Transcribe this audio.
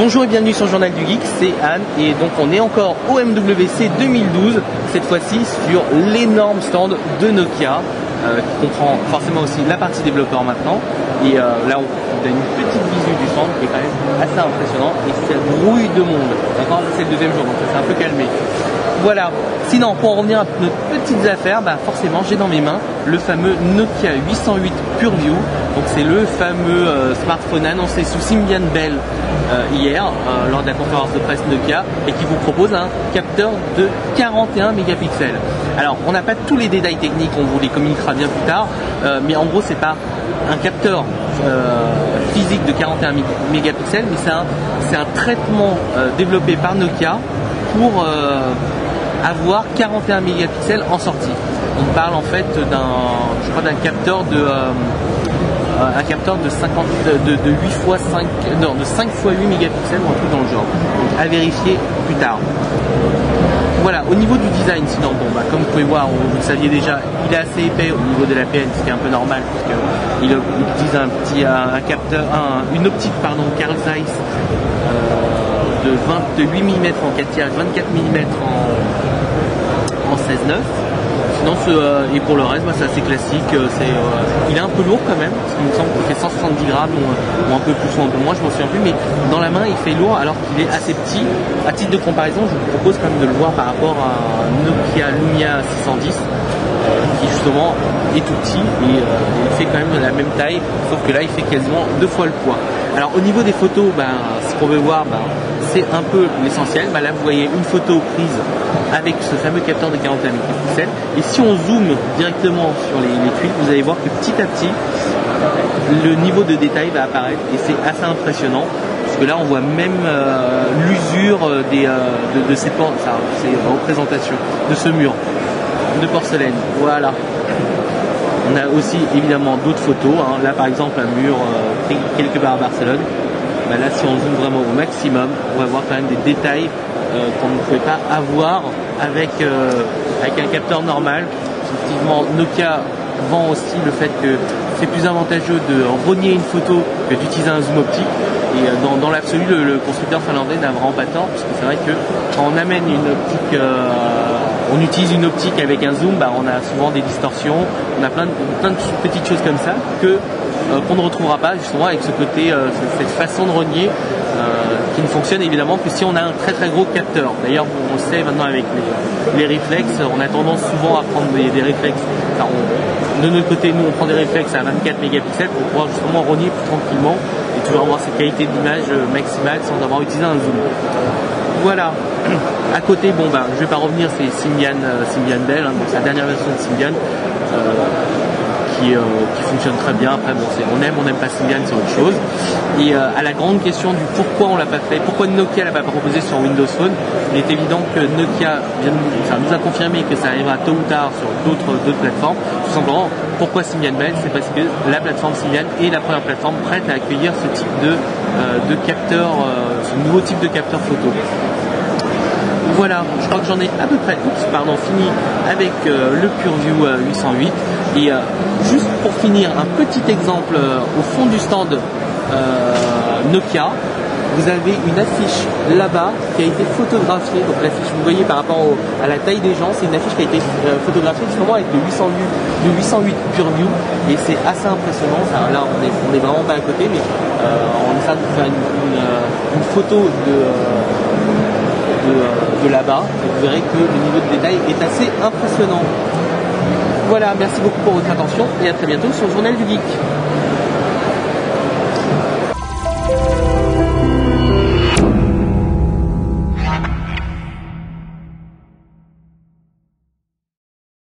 Bonjour et bienvenue sur le Journal du Geek, c'est Anne et donc on est encore au MWC 2012, cette fois-ci sur l'énorme stand de Nokia qui comprend forcément aussi la partie développeur maintenant et là on a une petite visu du stand qui est quand même assez impressionnant et ça grouille de monde. D'accord, c'est le deuxième jour donc ça s'est un peu calmé. Voilà, sinon pour en revenir à nos petites affaires, forcément j'ai dans mes mains le fameux Nokia 808 PureView. Donc c'est le fameux smartphone annoncé sous Symbian Bell hier lors de la conférence de presse Nokia et qui vous propose un capteur de 41 mégapixels. Alors on n'a pas tous les détails techniques, on vous les communiquera bien plus tard, mais en gros c'est pas un capteur physique de 41 mégapixels, mais c'est un traitement développé par Nokia pour avoir 41 mégapixels en sortie. On parle en fait d'un capteur de un capteur de 8 fois 5 non, de 5 fois 8 mégapixels ou un truc dans le genre. Donc à vérifier plus tard. Voilà, au niveau du design, sinon comme vous pouvez voir, vous le saviez déjà, il est assez épais au niveau de la PN, ce qui est un peu normal puisqu'il utilise un capteur, une optique Carl Zeiss de 8 mm en 4 tiers, 24 mm en 16-9. Sinon, et pour le reste, c'est assez classique. Il est un peu lourd quand même, parce qu'il me semble qu'il fait 170 grammes ou un peu plus ou un peu moins, je m'en souviens plus, mais dans la main il fait lourd alors qu'il est assez petit. À titre de comparaison, je vous propose quand même de le voir par rapport à un Nokia Lumia 610 qui justement est tout petit et il fait quand même la même taille, sauf que là il fait quasiment 2 fois le poids. Alors au niveau des photos, ce qu'on veut voir, c'est un peu l'essentiel. Là vous voyez une photo prise avec ce fameux capteur de 41 mégapixels et si on zoome directement sur les tuiles, vous allez voir que petit à petit le niveau de détail va apparaître et c'est assez impressionnant parce que là on voit même l'usure de ces représentations de ce mur de porcelaine. Voilà. On a aussi évidemment d'autres photos, là par exemple un mur pris quelque part à Barcelone. Là si on zoome vraiment au maximum, on va voir quand même des détails qu'on ne pouvait pas avoir avec un capteur normal. Effectivement, Nokia vend aussi le fait que c'est plus avantageux de rogner une photo que d'utiliser un zoom optique. Et dans l'absolu, le constructeur finlandais n'a vraiment pas tort, parce que c'est vrai que quand on amène une optique, on utilise une optique avec un zoom, on a souvent des distorsions, on a plein de petites choses comme ça qu'on ne retrouvera pas justement avec ce côté, cette façon de rogner qui ne fonctionne évidemment que si on a un très très gros capteur. D'ailleurs on le sait maintenant avec les réflexes, on a tendance souvent à prendre des réflexes. De notre côté, nous on prend des réflexes à 24 mégapixels pour pouvoir justement rogner plus tranquillement et toujours avoir cette qualité d'image maximale sans avoir utilisé un zoom. Voilà. À côté, je vais pas revenir, c'est Symbian Bell, donc c'est la dernière version de Symbian qui fonctionne très bien. Après, on n'aime pas Symbian, c'est autre chose. Et à la grande question du pourquoi on l'a pas fait, pourquoi Nokia l'a pas proposé sur Windows Phone, il est évident que Nokia nous a confirmé que ça arrivera tôt ou tard sur d'autres plateformes. Tout simplement, pourquoi Symbian Bell, c'est parce que la plateforme Symbian est la première plateforme prête à accueillir ce type de capteur, ce nouveau type de capteur photo. Voilà, je crois que j'en ai à peu près fini avec le PureView 808 et juste pour finir un petit exemple au fond du stand Nokia, vous avez une affiche là-bas qui a été photographiée. Donc l'affiche, vous voyez par rapport à la taille des gens, c'est une affiche qui a été photographiée justement avec le 808 PureView et c'est assez impressionnant. Là on est vraiment pas à côté, mais on essaie de faire une photo de là-bas et vous verrez que le niveau de détail est assez impressionnant. Voilà, merci beaucoup pour votre attention et à très bientôt sur le Journal du Geek.